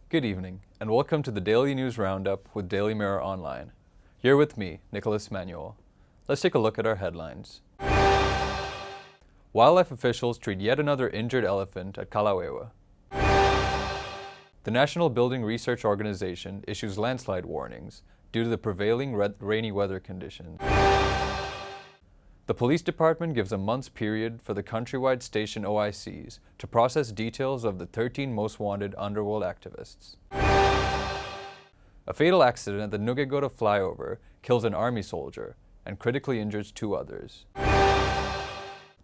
Good evening, and welcome to the Daily News Roundup with Daily Mirror Online. You're with me, Nicholas Manuel. Let's take a look at our headlines. Wildlife officials treat yet another injured elephant at Kalawewa. The National Building Research Organization issues landslide warnings due to the prevailing rainy weather conditions. The police department gives a month's period for the countrywide station OICs to process details of the 13 most wanted underworld activists. A fatal accident at the Nugegora flyover kills an army soldier and critically injures 2 others.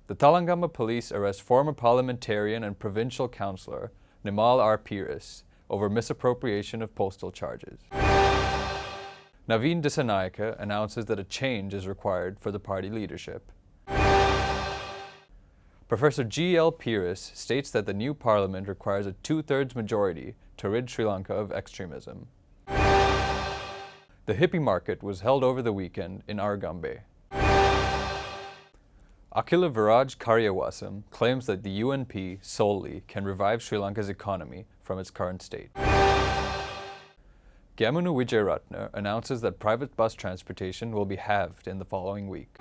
The Talangama police arrest former parliamentarian and provincial councillor Nimal R. Pires over misappropriation of postal charges. Naveen Dissanayake announces that a change is required for the party leadership. Professor G.L. Pires states that the new parliament requires a 2/3 majority to rid Sri Lanka of extremism. The hippie market was held over the weekend in Aragambe. Akhila Viraj Karyawasam claims that the UNP solely can revive Sri Lanka's economy from its current state. Gyamunu Wijeratne announces that private bus transportation will be halved in the following week.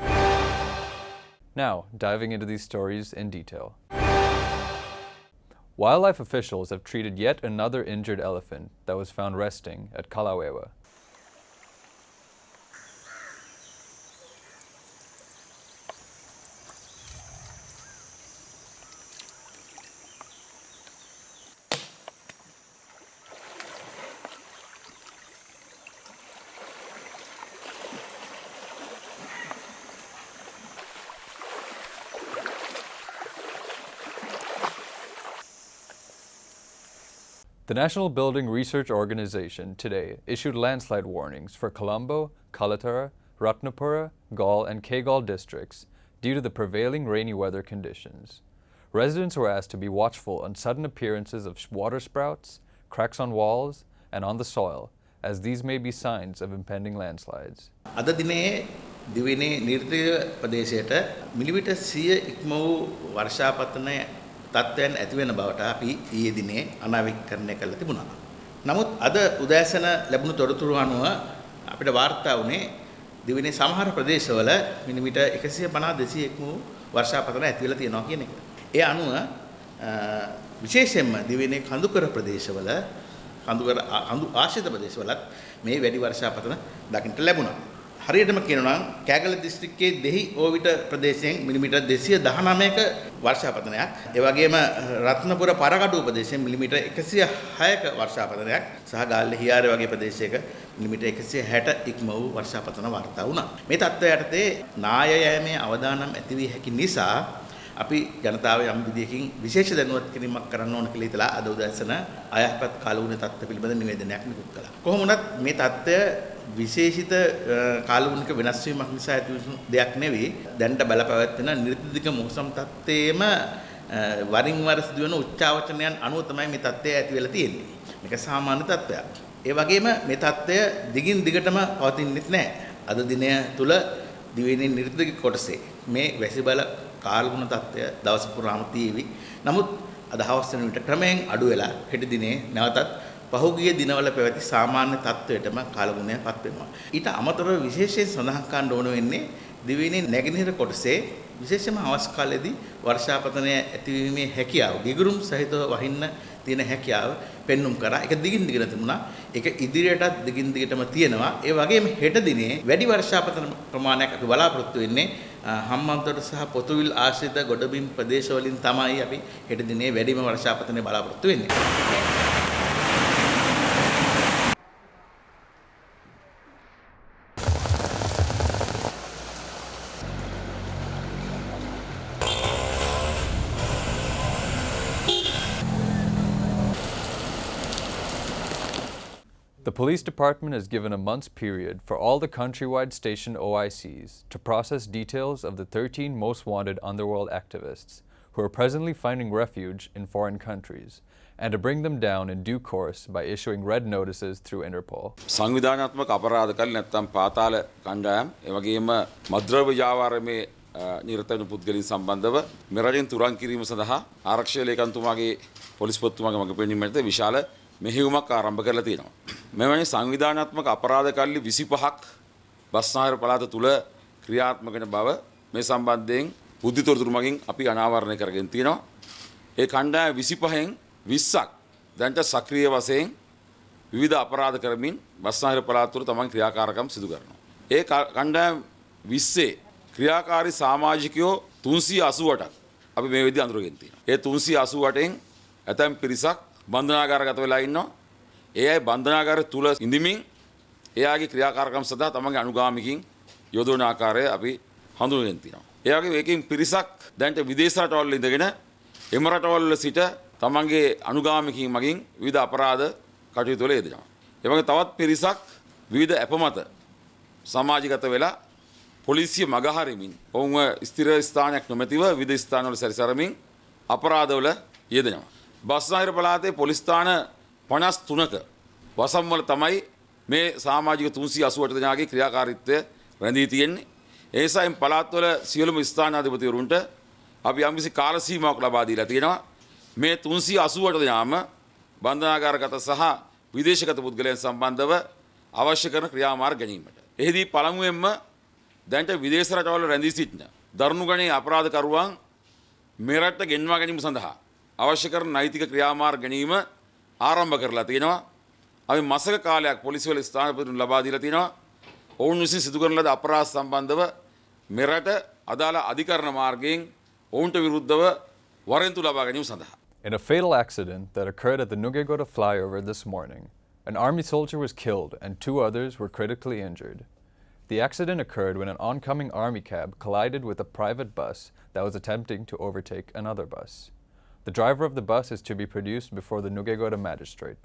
Now, diving into these stories in detail. Wildlife officials have treated yet another injured elephant that was found resting at Kalawewa. The National Building Research Organization today issued landslide warnings for Colombo, Kalatara, Ratnapura, Gaul, and Kegal districts due to the prevailing rainy weather conditions. Residents were asked to be watchful on sudden appearances of water sprouts, cracks on walls, and on the soil, as these may be signs of impending landslides. අද දිනේ දිවයිනේ නිර්දය ප්‍රදේශයට millimetre 100 ඉක්ම වූ වර්ෂාපතන තත්ත්වයන් ඇති වෙන බවට අපි ඊයේ දිනේ අනාවැකිකරණය කළා තිබුණා. නමුත් අද උදෑසන ලැබුණු තොරතුරු අනුව අපිට වාර්තා වුණේ දිවයිනේ සමහර ප්‍රදේශවල මිලිමීටර් 150 200 ඉක්ම වූ වර්ෂාපතන ඇති වෙලා තියෙනවා කියන එක. ඒ අනුව විශේෂයෙන්ම දිවයිනේ කඳුකර ප්‍රදේශවල කඳු ආශ්‍රිත ප්‍රදේශවලත් මේ වැඩි වර්ෂාපතන දකින්නට ලැබුණා. හරියටම කියනවා නම් කෑගල දිස්ත්‍රික්කයේ දෙහි ඕවිට ප්‍රදේශයෙන් මිලිමීටර් 219ක වර්ෂාපතනයක්, ඒ වගේම රත්නපුර පරකඩුව ප්‍රදේශයෙන් මිලිමීටර් 106ක වර්ෂාපතනයක් සහ ගාල්ල හියාරේ වගේ ප්‍රදේශයක මිලිමීටර් 160 ඉක්ම වූ වර්ෂාපතන වාර්තා වුණා. මේ තත්ත්වය යටතේ නාය යෑමේ අවදානම් ඇති විය හැකි නිසා අපි ජනතාව යම් විදියකින් විශේෂ දැනුවත් කිරීමක් කරන්න ඕන කියලා හිතලා අද උදෑසන අයහපත් කාලවුණ තත්ත්ව පිළිබඳ නිවේදනයක් නිකුත් කළා. කොහොම වුණත් මේ තත්ත්වය විශේෂිත කාලවුණක වෙනස් වීමක් නිසා ඇති වූ දෙයක් නෙවෙයි. දැනට බලපැවැත්වෙන නිර්දිදික මෝසම් තත්ත්වයේම වරින් වර සිදුවන උච්චාවචනයන් අනුව තමයි මේ තත්ත්වය ඇති වෙලා තියෙන්නේ. මේක සාමාන්‍ය තත්ත්වයක්. ඒ වගේම මේ තත්ත්වය දිගින් දිගටම පවතින්නේ නැහැ. අද දිනය තුල දිවයිනේ නිර්දිදික කොටසේ මේ වැසිබල කාලගුණ තත්ත්වය දවස පුරාම තියෙවි. නමුත් අද හවස වෙන විට ක්‍රමයෙන් අඩු වෙලා හෙට දිනේ නැවතත් පහුගිය දිනවල පැවති සාමාන්‍ය තත්ත්වයටම කාලගුණයපත් වෙනවා. ඊට අමතරව විශේෂයෙන් සඳහන් කරන්න ඕන වෙන්නේ දිවයිනේ නැගෙනහිර කොටසේ විශේෂයෙන්ම හවස් කාලයේදී වර්ෂාපතනය ඇතිවීමේ හැකියාව ගිගුරුම් සහිතව වහින්න තියෙන හැකියාව පෙන්눔 කරා. ඒක දිගින් දිගට තිබුණා. ඒක ඉදිරියටත් දිගින් දිගටම තියෙනවා. ඒ වගේම හෙට දිනේ වැඩි වර්ෂාපතන ප්‍රමාණයක් අපි බලාපොරොත්තු වෙන්නේ හම්බන්තොට සහ පොතුවිල් ආශ්‍රිත ගොඩබිම් ප්‍රදේශවලින් තමයි අපි හෙට දිනේ වැඩිම වර්ෂාපතනය බලාපොරොත්තු වෙන්නේ. The police department has given a month's period for all the countrywide station OICs to process details of the 13 most wanted underworld activists who are presently finding refuge in foreign countries and to bring them down in due course by issuing red notices through Interpol. සංවිධානාත්මක අපරාධකල් නැත්නම් පාතාල කණ්ඩායම් ඒ වගේම මද්‍රව්‍ය ව්‍යාපාරයේ නිරත වෙන පුද්ගලයන් සම්බන්ධව මෙරටින් තුරන් කිරීම සඳහා ආරක්ෂක ලේකම්තුමාගේ පොලිස් පොත්තුමාගේ මඟ පෙන්වීමට විශාල මෙහෙයුමක් ආරම්භ කරලා තියෙනවා. මෙවැනි සංවිධානාත්මක අපරාධ කල්ලි 25ක් බස්නාහිර පළාත තුල ක්‍රියාත්මක වෙන බව මේ සම්බන්ධයෙන් බුද්ධි තොරතුරු මගින් අපි අනාවරණය කරගෙන තියෙනවා. ඒ කණ්ඩායම් 25න් 20ක් දැන්ට සක්‍රීය වශයෙන් විවිධ අපරාධ කරමින් බස්නාහිර පළාත තුල තමන් ක්‍රියාකාරකම් සිදු කරනවා. ඒ කණ්ඩායම් 20 ක්‍රියාකාරී සමාජිකයෝ 388ක් අපි මේ විදිහට අඳුරගෙන තියෙනවා. ඒ 388න් ඇතැම් පිරිසක් බන්ධනාගාරගත වෙලා ඉන්නවා. ඒ අය බන්ධනාගාරය තුල ඉඳිමින් එයාගේ ක්‍රියාකාරකම් සඳහා තමන්ගේ අනුගාමිකින් යොදවන ආකාරය අපි හඳුනගෙන තියෙනවා. ඒ වගේම ඒකෙන් පිරිසක් දැන්ට විදේශ රටවල ඉඳගෙන එම රටවල සිට තමන්ගේ අනුගාමිකින් මගින් විවිධ අපරාධ කටයුතු වල යෙදෙනවා. ඒ වගේ තවත් පිරිසක් විවිධ අපමත සමාජගත වෙලා පොලිසිය මගහරිමින් ඔවුන්ව ස්ථිර ස්ථානයක් නොමැතිව විවිධ ස්ථානවල සැරිසරමින් අපරාධවල යෙදෙනවා. බස්නාහිර පළාතේ පොලිස් ස්ථාන 53ක වසම් වල තමයි මේ සමාජික 388 දෙනාගේ ක්‍රියාකාරීත්වය රැඳී තියෙන්නේ. ඒ නිසා මේ පළාත්වල සියලුම ස්ථානාධිපතිවරුන්ට අපි යම්කිසි කාල සීමාවක් ලබා දීලා තියෙනවා. මේ 388 දෙනාම බන්ධනාගාරගත සහ විදේශගත පුද්ගලයන් සම්බන්ධව අවශ්‍ය කරන ක්‍රියාමාර්ග ගැනීමට. එහිදී පළමුවෙන්ම දැන්ට විදේශ රටවල රැඳී සිටින දරුණු ගණයේ අපරාධකරුවන් මෙරට ගෙන්වා ගැනීම සඳහා අවශ්‍ය කරන නෛතික ක්‍රියාමාර්ග ගැනීම ආරම්භ කරලා තියෙනවා. අපි මාසක කාලයක් පොලිසිය වල ස්ථානපතිතුන් ලබා දීලා තියෙනවා. ඔවුන් විසින් සිදු කරන ලද අපරාධ සම්බන්ධව මෙරට අදාළ අධිකරණ මාර්ගයෙන් ඔවුන්ට විරුද්ධව වරෙන්තු ලබා ගැනීම සඳහා. In a fatal accident that occurred at the Nugegoda flyover this morning, an army soldier was killed and 2 others were critically injured. The accident occurred when an oncoming army cab collided with a private bus that was attempting to overtake another bus. The driver of the bus is to be produced before the Nugegoda magistrate.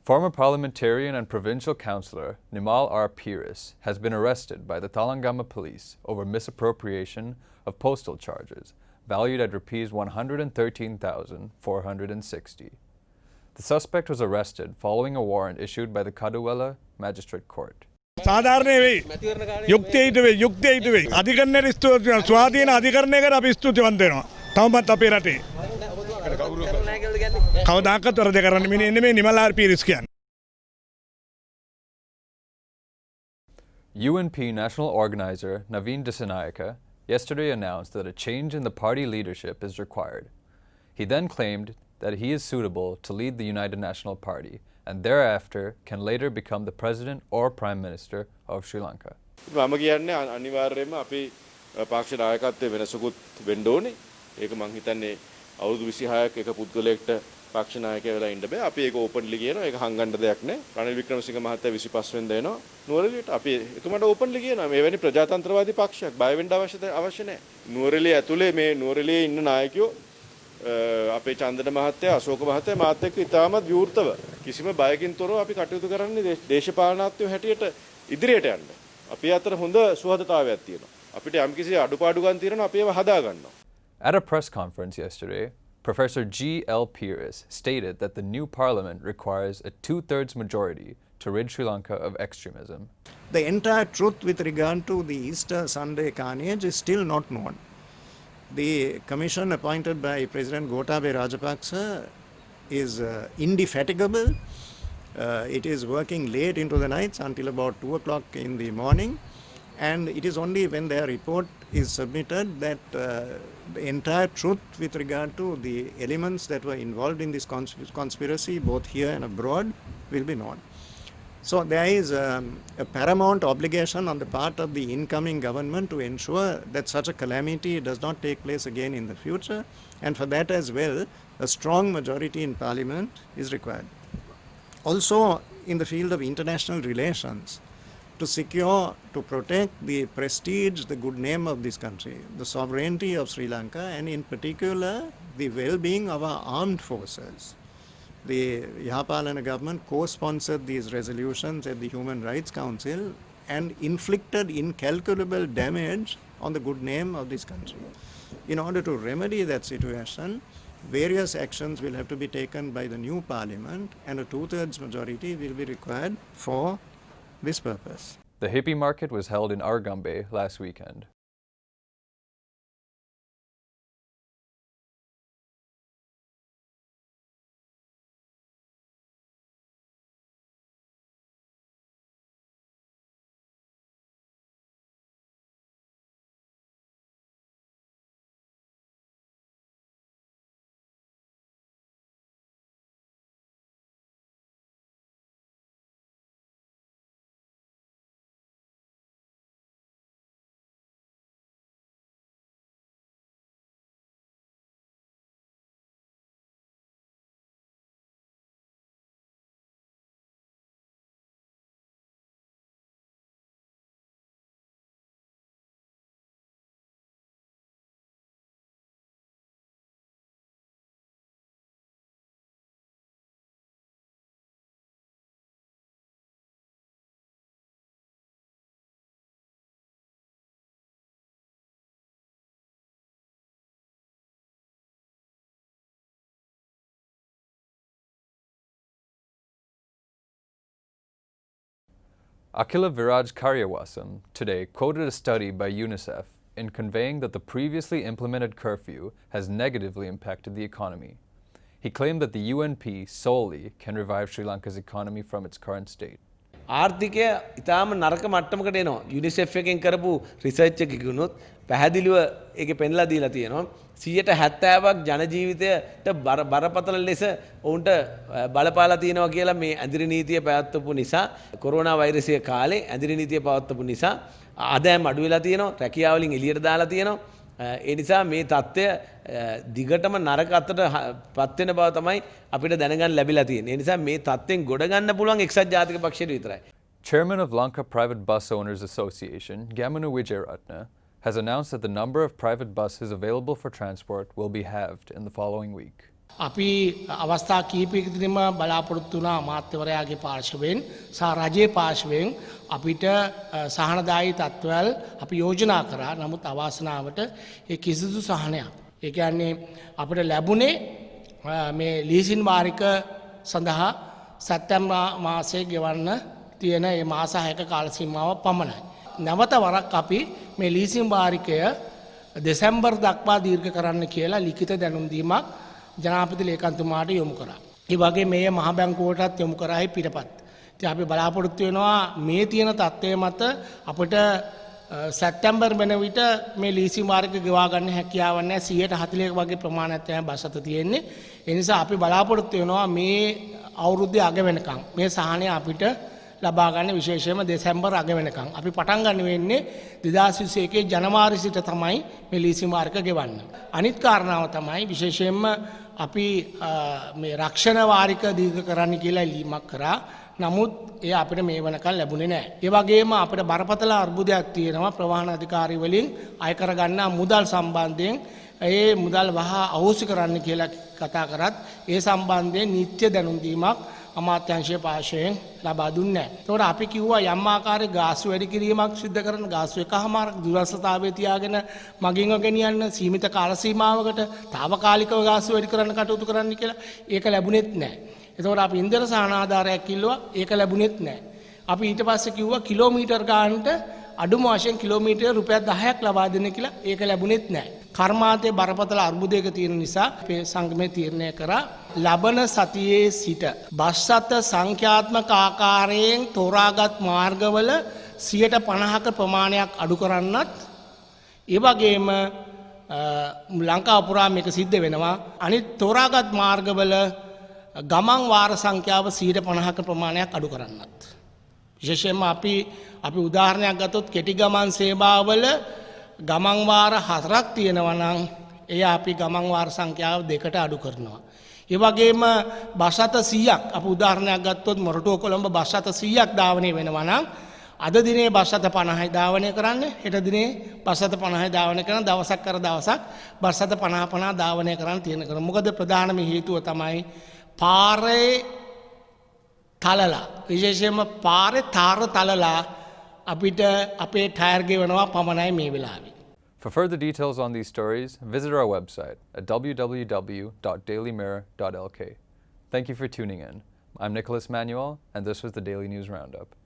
Former parliamentarian and provincial councillor Nimal R. Pires has been arrested by the Talangama police over misappropriation of postal charges, valued at Rs 113,460. The suspect was arrested following a warrant issued by the Kaduwala Magistrate Court. සාධාරණය වෙයි යුක්තියට වෙයි යුක්තියට වෙයි අධිකරණයට ස්තුතියි ස්වාධීන අධිකරණයකට අපි ස්තුතිවන්ත වෙනවා තවමත් අපේ රටේ කවදාකවත් වරද කරන්න මිනිහ නෙමෙයි නිමල් ආර් පීරිස් කියන්නේ. UNP national organizer Naveen Disanayake yesterday announced that a change in the party leadership is required. He then claimed that he is suitable to lead the United National Party and thereafter can later become the president or prime minister of Sri Lanka. මම කියන්නේ අනිවාර්යයෙන්ම අපි පක්ෂ නායකත්වයේ වෙනසකුත් වෙන්න ඕනේ. ඒක මං හිතන්නේ අවුරුදු 26ක් එක පුද්ගලයෙක්ට පක්ෂ නායකය වෙලා ඉන්න බෑ. අපි ඒක ඕපන්ලි කියනවා. ඒක හංගන්න දෙයක් නෑ. රනිල් වික්‍රමසිංහ මහත්තයා 25 වෙනිදා එනවා නුවරඑළියට. අපි එතුමාට ඕපන්ලි කියනවා. මේවැනි ප්‍රජාතන්ත්‍රවාදී පක්ෂයක් බය වෙන්න අවශ්‍ය නෑ. නුවරඑළිය ඇතුලේ මේ නුවරඑළියේ ඉන්න නායකයෝ අපේ චන්දන මහත්තයා අශෝක මහත්තයා මාත් එක්ක ඉතාමත් විවෘතව කිසිම බයකින් තොරව අපි කටයුතු කරන්නේ දේශපාලනඥයෝ හැටියට ඉදිරියට යන්න. අපි අතර හොඳ සුහදතාවයක් තියෙනවා. අපිට යම්කිසි අඩුපාඩුකම් තියෙනවා අපි ඒව හදා ගන්නවා. At a press conference yesterday, Professor G.L. Pires stated that the new parliament requires a 2/3 majority to rid Sri Lanka of extremism. The entire truth with regard to the Easter Sunday carnage is still not known. The commission appointed by President Gotabaya Rajapaksa is indefatigable. It is working late into the nights until about 2 o'clock in the morning, and it is only when their report is submitted that the entire truth with regard to the elements that were involved in this conspiracy both here and abroad will be known. So there is a paramount obligation on the part of the incoming government to ensure that such a calamity does not take place again in the future, and for that as well a strong majority in parliament is required. Also in the field of international relations, to secure, to protect the prestige, the good name of this country, the sovereignty of Sri Lanka, and in particular the well-being of our armed forces. The Yahapalana government co-sponsored these resolutions at the Human Rights Council and inflicted incalculable damage on the good name of this country. In order to remedy that situation, various actions will have to be taken by the new parliament, and a 2/3 majority will be required for this purpose. The hippie market was held in Argambe last weekend. Akila Viraj Karyawasam today quoted a study by UNICEF in conveying that the previously implemented curfew has negatively impacted the economy. He claimed that the UNP solely can revive Sri Lanka's economy from its current state. ආර්ථිකය ඉතාම නරක මට්ටමකට එනවා. UNICEF එකෙන් කරපු research එකකිනුත් පැහැදිලිව ඒකේ පෙන්ලා දීලා තියෙනවා. 70%ක් ජන ජීවිතයට බරපතල ලෙස ඔවුන්ට බලපාලා තියෙනවා කියලා මේ ඇඳිරි නීතිය පැවැත්වපු නිසා, කොරෝනා වෛරසය කාලේ ඇඳිරි නීතිය පවත්වපු නිසා ආදායම් අඩු වෙලා තියෙනවා, රැකියාව වලින් එළියට දාලා තියෙනවා. ඒ නිසා මේ தත්ත්වය දිගටම නරක අතට පත් වෙන බව තමයි අපිට දැනගන්න ලැබිලා තියෙන්නේ. ඒ නිසා මේ தත්ත්වෙන් ගොඩ ගන්න පුළුවන් එක්සත් ජාතික පක්ෂයට විතරයි. Chairman of Lanka Private Bus Owners Association, Gamanu Wijayaratne, has announced that the number of private buses available for transport will be halved in the following week. අපි අවස්ථා කීපයකදීම බලාපොරොත්තු වුණා අමාත්‍යවරයාගේ පාර්ශවයෙන් සහ රජයේ පාර්ශවයෙන් අපිට සහනදායී තත්ත්වවල අපි යෝජනා කරා. නමුත් අවාසනාවට ඒ කිසිදු සහනයක්. ඒ කියන්නේ අපිට ලැබුණේ මේ ලීසින් වාරික සඳහා සැප්තැම්බර් මාසයේ ගෙවන්න තියෙන මේ මාස 6ක කාල සීමාව පමණයි. නැවත වරක් අපි මේ ලීසින් වාරිකය දෙසැම්බර් දක්වා දීර්ඝ කරන්න කියලා ලිඛිත දැනුම් දීමක් ජනාධිපති ලේකම්තුමාට යොමු කරා. ඒ වගේ මේ මහ බැංකුවටත් යොමු කරායි පිටපත්. ඉතින් අපි බලාපොරොත්තු වෙනවා මේ තියෙන තත්ත්වය මත අපිට සැප්තැම්බර් වෙන විට මේ ලීසින් වාරික ගෙවා ගන්න හැකියාවක් නැහැ. 140ක වගේ ප්‍රමාණයක් තමයි බස් අත තියෙන්නේ. ඒ නිසා අපි බලාපොරොත්තු වෙනවා මේ අවුරුද්දේ අග වෙනකන් මේ සහනය අපිට ලබා ගන්න, විශේෂයෙන්ම දෙසැම්බර් අග වෙනකන්. අපි පටන් ගන්න වෙන්නේ 2021 ජනවාරි සිට තමයි මේ ලීසින් වාරික ගෙවන්න. අනිත් කාරණාව තමයි විශේෂයෙන්ම අපි මේ රක්ෂණ වාරික දීර්ඝ කරන්න කියලා ඉල්ලීමක් කරා. නමුත් ඒ අපිට මේ වෙනකන් ලැබුණේ නැහැ. ඒ වගේම අපිට බරපතල අර්බුදයක් තියෙනවා ප්‍රවාහන අධිකාරී වලින් අය කරගන්න මුදල් සම්බන්ධයෙන්. ඒ මුදල් වහා අහෝසි කරන්න කියලා කතා කරත් ඒ සම්බන්ධයෙන් නිත්‍ය දැනුම් දීමක් අමාත්‍යාංශයේ පාර්ශවයෙන් ලබා දුන්නේ නැහැ. ඒතකොට අපි කිව්වා යම් ආකාරයක ගාස්තු වැඩි කිරීමක් සිදු කරන ගාස්තු එකමාරක් දුරස්ථතාවයේ තියාගෙන මගින්ව ගෙනියන්න සීමිත කාල සීමාවකට తాවකාලිකව ගාස්තු වැඩි කරන්න කටයුතු කරන්න කියලා. ඒක ලැබුණෙත් නැහැ. ඒතකොට අපි ඉන්ධන සහන ආධාරයක් කිල්ලුවා. ඒක ලැබුණෙත් නැහැ. අපි ඊට පස්සේ කිව්වා කිලෝමීටර් ගානට අඩුම වශයෙන් කිලෝමීටර රුපියල් 10ක් ලබා දෙන්න කියලා. ඒක ලැබුණෙත් නැහැ. කර්මාන්තයේ බරපතල අර්බුදයක තියෙන නිසා අපේ සංගමයේ තීරණය කරා ලබන සතියේ සිට බස් රථ සංඛ්‍යාත්මක ආකාරයෙන් තෝරාගත් මාර්ගවල 50%ක ප්‍රමාණයක් අඩු කරන්නත්, ඒ වගේම ලංකාව පුරා මේක සිද්ධ වෙනවා. අනිත් තෝරාගත් මාර්ගවල ගමන් වාර සංඛ්‍යාව 50%ක ප්‍රමාණයක් අඩු කරන්නත්. විශේෂයෙන්ම අපි උදාහරණයක් ගත්තොත් කෙටි ගමන් සේවාවල ගමන් වාර 4ක් තියෙනවා නම් එය අපි ගමන් වාර සංඛ්‍යාව 2කට අඩු කරනවා. ඒ වගේම බස් රථ 100ක් අපි උදාහරණයක් ගත්තොත් මොරටුව කොළඹ බස් රථ 100ක් ධාවනය වෙනවා නම් අද දිනේ බස් රථ 50යි ධාවනය කරන්නේ, හෙට දිනේ බස් රථ 50යි ධාවනය කරන දවසක් කර දවසක් බස් රථ 50 ධාවනය කරන්න තියෙන කර. මොකද ප්‍රධානම හේතුව තමයි පාරේ තලලා, විශේෂයෙන්ම පාරේ තාර තලලා අපිට අපේ ටයර් ගෙවනවා පමණයි මේ වෙලාවේ. For further details on these stories, visit our website at www.Dailymirror.lk. Thank you for tuning in. I'm Nicholas Manuel, and this was the Daily News Roundup.